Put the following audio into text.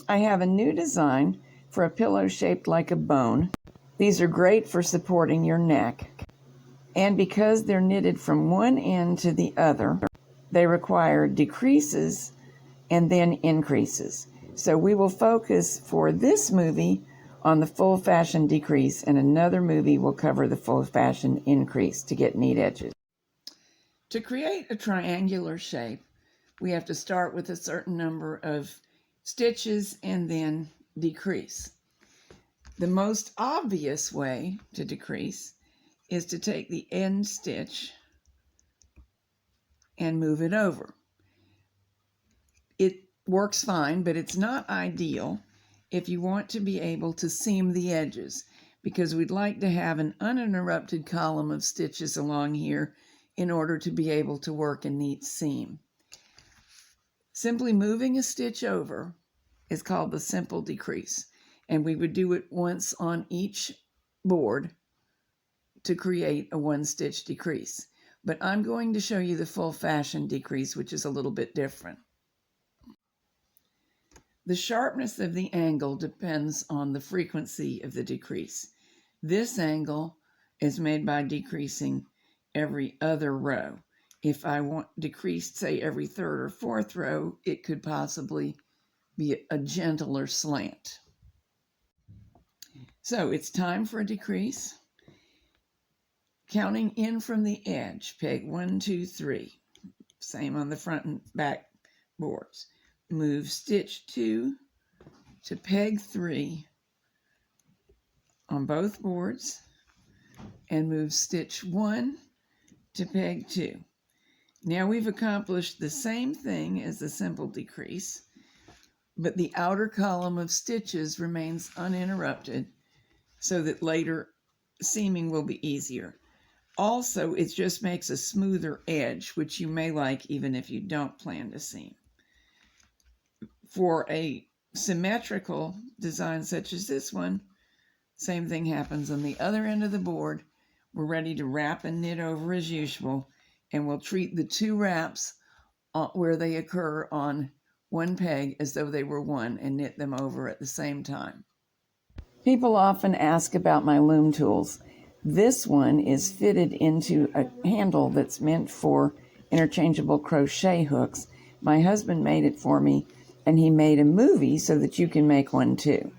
I have a new design for a pillow shaped like a bone. These are great for supporting your neck. And because they're knitted from one end to the other, they require decreases and then increases. So we will focus for this movie on the full fashion decrease, and another movie will cover the full fashion increase to get neat edges. To create a triangular shape, we have to start with a certain number of stitches and then decrease. The most obvious way to decrease is to take the end stitch and move it over. It works fine, but it's not ideal if you want to be able to seam the edges, because we'd like to have an uninterrupted column of stitches along here in order to be able to work a neat seam. Simply moving a stitch over is called the simple decrease, and we would do it once on each board to create a one-stitch decrease. But I'm going to show you the full fashion decrease, which is a little bit different. The sharpness of the angle depends on the frequency of the decrease. This angle is made by decreasing every other row. If I want decreased, say, every third or fourth row, it could possibly be a gentler slant. So it's time for a decrease. Counting in from the edge, peg 1, 2, 3. Same on the front and back boards. Move stitch 2 to peg 3 on both boards, and move stitch 1 to peg 2. Now we've accomplished the same thing as the simple decrease, but the outer column of stitches remains uninterrupted so that later seaming will be easier. Also, it just makes a smoother edge, which you may like even if you don't plan to seam. For a symmetrical design such as this one, same thing happens on the other end of the board. We're ready to wrap and knit over as usual, and we'll treat the two wraps where they occur on one peg as though they were one and knit them over at the same time. People often ask about my loom tools. This one is fitted into a handle that's meant for interchangeable crochet hooks. My husband made it for me, and he made a movie so that you can make one too.